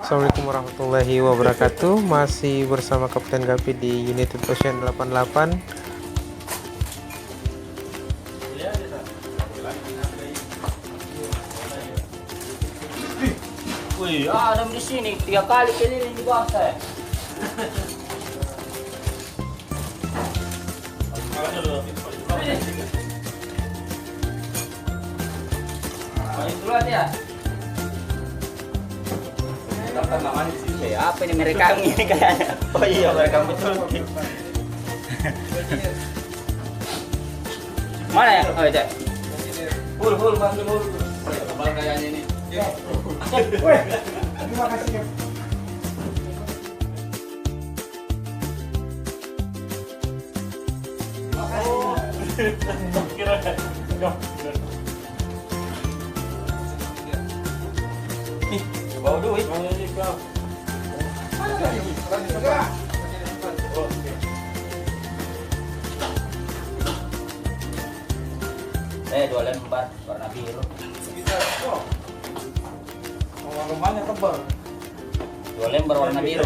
Assalamualaikum warahmatullahi wabarakatuh. Masih bersama Kapten Gapi di United Ocean 88. Wih, ada di sini 3 kali keliling di bawah saya. Main duluan ya. Dapat nggak di sini ya? Apa ini merekam ini kayaknya? Oh iya, merekam betul. Mana ya? Oh itu. Hul, panggil hul. Tebal kayaknya ini. Weh, terima kasih ya. Bawa duit. Dua lembar warna biru. Rumahnya tebal. 2 lembar warna biru.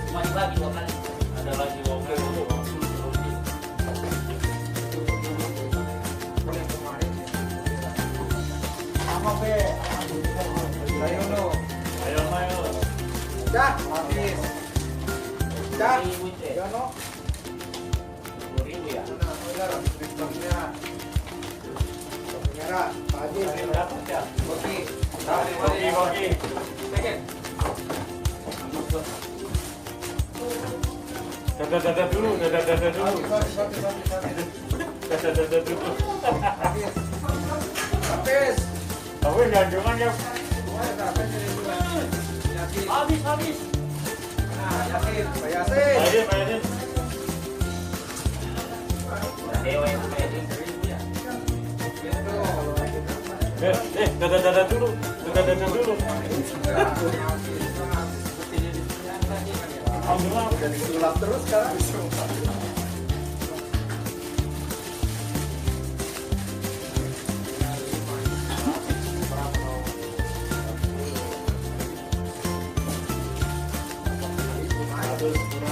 Cuma dibagi 2 kali. Ada lagi Sama be. Ayo no. Dah, habis. Dah. Ya no. 10.000 ya. Nah, udah sistemnya. Merah, pagi. Oke. Bagi. Second. Dada dulu. Habis. Tapi jangan ya. Habis. Nah, Yasin, Pak Yasin. Ayo. Dewa yang kayak ini. Dada dulu. Jadi sulap terus sekarang.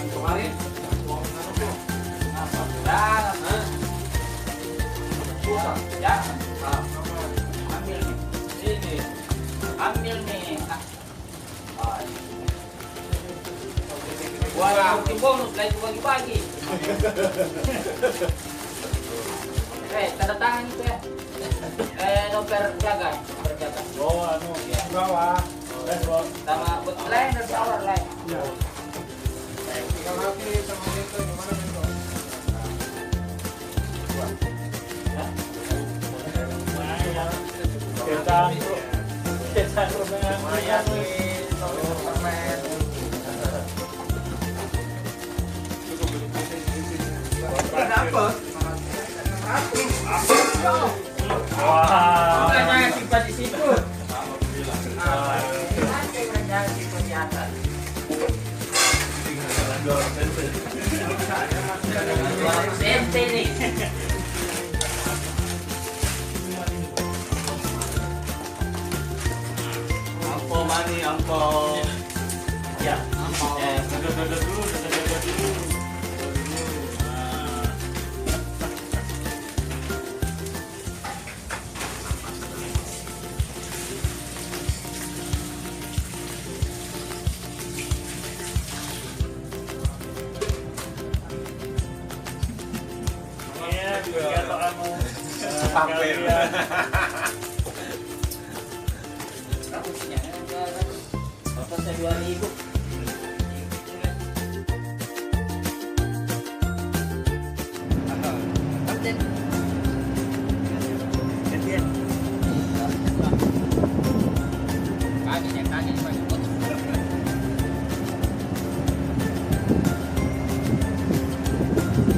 Kemarin Ambil nih. Wah, bukti bonus lah itu bagi-bagi. Tanda tangan itu ya. Nomor jaga. Oh, Ya. bawah. Sama lain dari awal lain. Tinggal lagi sama itu gimana itu? Kita Dapat. Wah. Jangan simpan di situ. Jangan simpan di atas. Sente nih. Ampo. Ya, ampo. Dada dulu. Rambutnya. Bapak saya 2000. Kapten. Gantian. Kakinya Pak.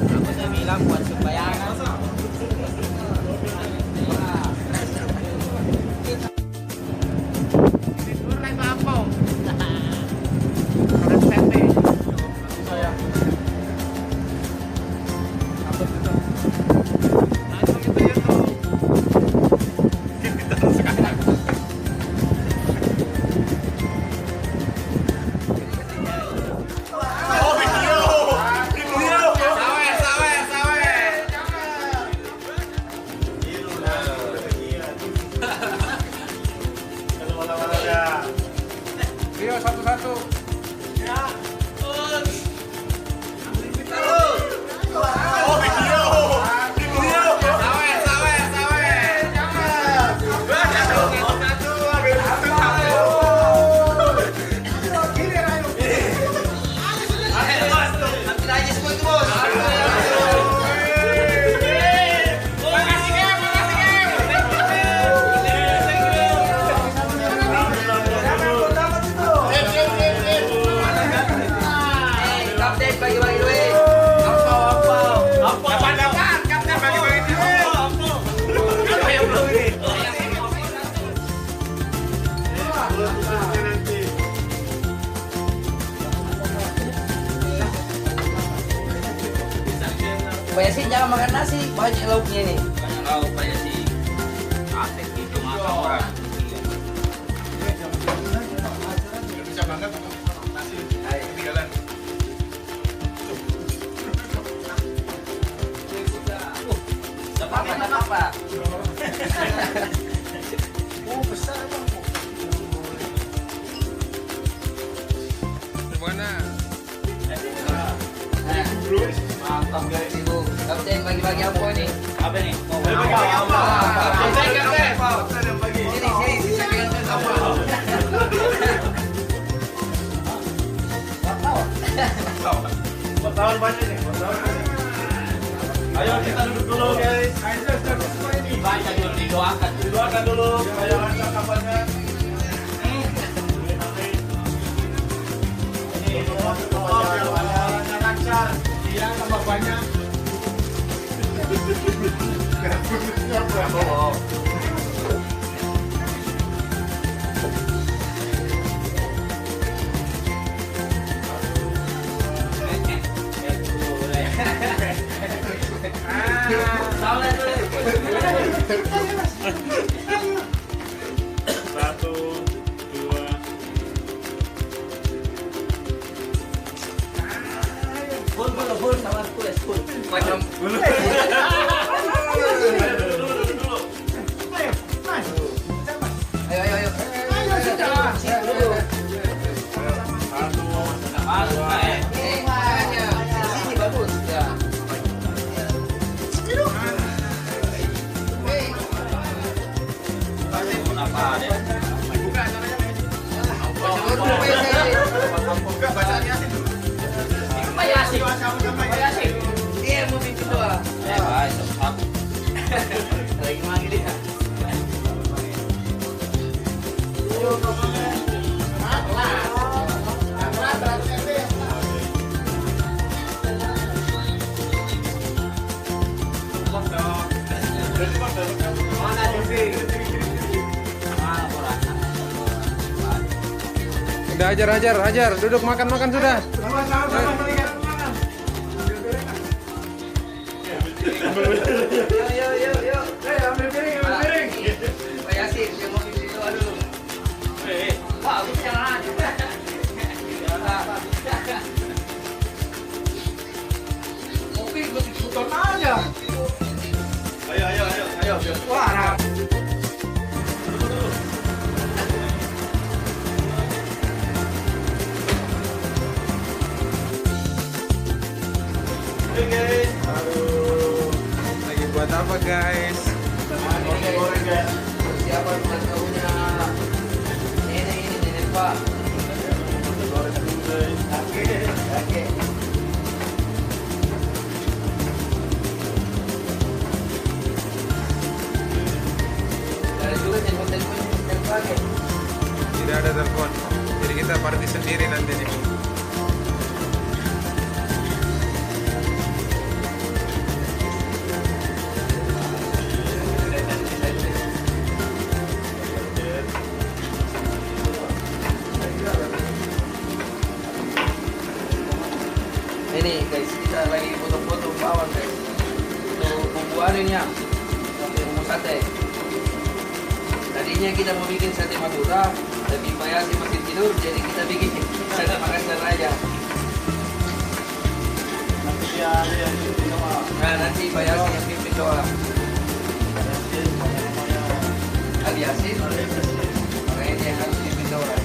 Apa saya bilang buat sembayangan. Rio satu-satu. Kapten bagi-bagi duit. Dapat, Kapten bagi-bagi duit. Apa yang belum ini? Pak Yasin jangan makan nasi, banyak lauknya nih. Banyak lauk Pak Yasin. Asik itu makan orang. Bisa banget nasi ketinggalan. Apa? Besar bang. Gimana? Mantap guys ibu. Kapten bagi-bagi apa nih? Apa nih? Bagi-bagi apa? Kapten, Kapten. Kapten yang bagi. Sini, sisa pegang apa? Wartawan banyak nih. Ayo kita duduk dulu guys. Ayo semua ini. Baca dulu, didoakan. Didoakan dulu. Ayo lancar kabarnya. Ini kepanjangannya lancar. Dia tambah banyak. Satu, dua. Full sama full. Macam ayo. Sini dulu. Sini bagus. Ya. Apa deh? Buka caranya. Buka bacanya sih. Pak Yasin. Pak Yasin. Dia mau bikin doa. Baik, aku. Lagi manggil dia. Mana TV? Udah hajar, duduk makan sudah. Sama-sama melihat makan. Yuk. Ambil piring. Pak Yasin, dia mau bikin doa dulu. Pak, aku jangan. Kopi bukan aja. Ayo. Wah. Oke guys. Aduh, lagi buat apa guys? Goreng guys. Siapa yang tahunya? Nenek Pak. Oke. Ada juga telepon pakai. Tidak ada telepon. Jadi kita party sendiri nanti nih. Ini guys, kita lagi foto-foto bawang guys. Untuk bumbu ini ya, untuk bumbu sate. Tadinya kita mau bikin sate Madura, tapi Pak Yasi masih tidur, jadi kita bikin sate Makassar aja. Nah, nanti Pak Yasi yang pimpin doa. Ali Yasin, makanya dia harus pimpin doa.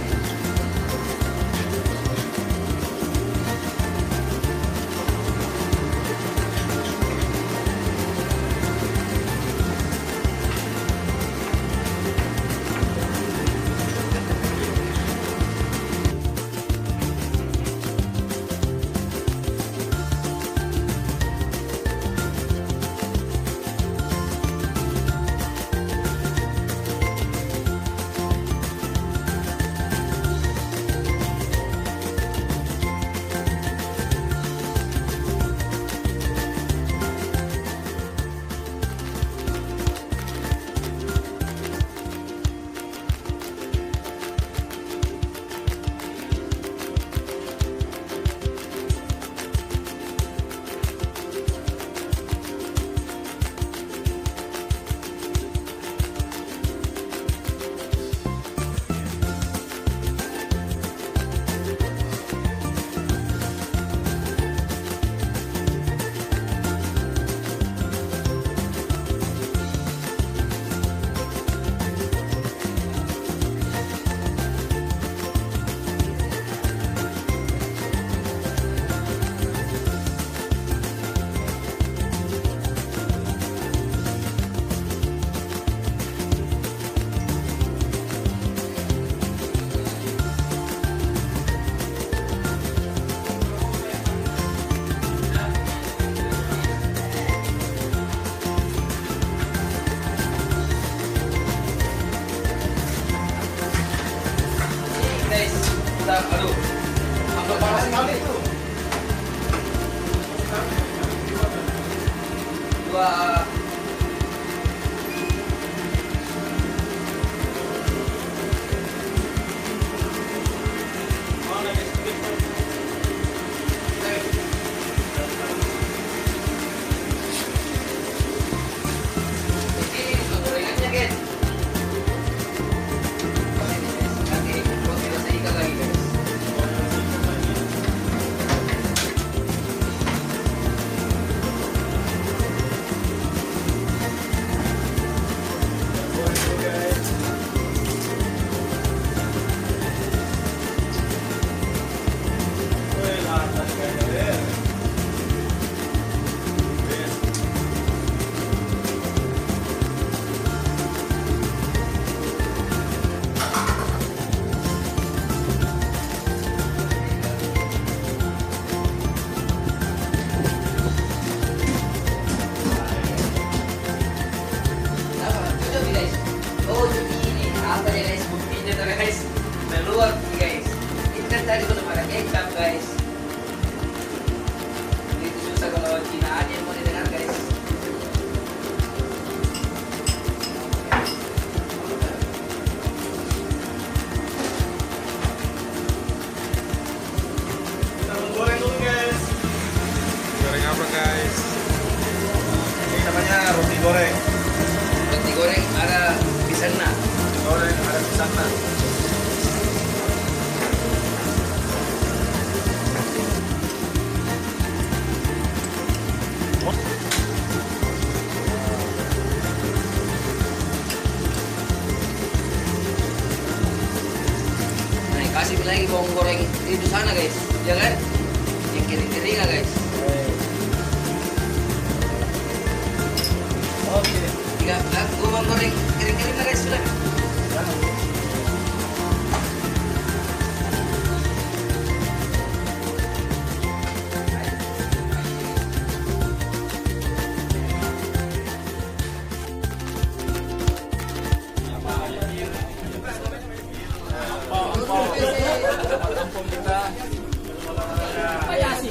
Aduh, sampai panas sekali itu. Dua. Ini gorengannya kan. Nanti roti rasa ikan lagi guys. Oh ini apa ya guys, buktinya tuh guys, meluap nih guys. Ini kan tadi belum ada kecap guys. Itu susah kalau Cina aja yang mau didengar guys. Kita menggoreng dulu guys. Goreng apa guys? Ini namanya roti goreng. Roti goreng ada di sana. Roti goreng ada di sana. Nah, kasih lagi bawang goreng di sana guys, ya kan? Yang kering-kering ya guys. Oke. Tiga, bawang goreng kering-kering lah guys sudah. Kampung kita. Payasi.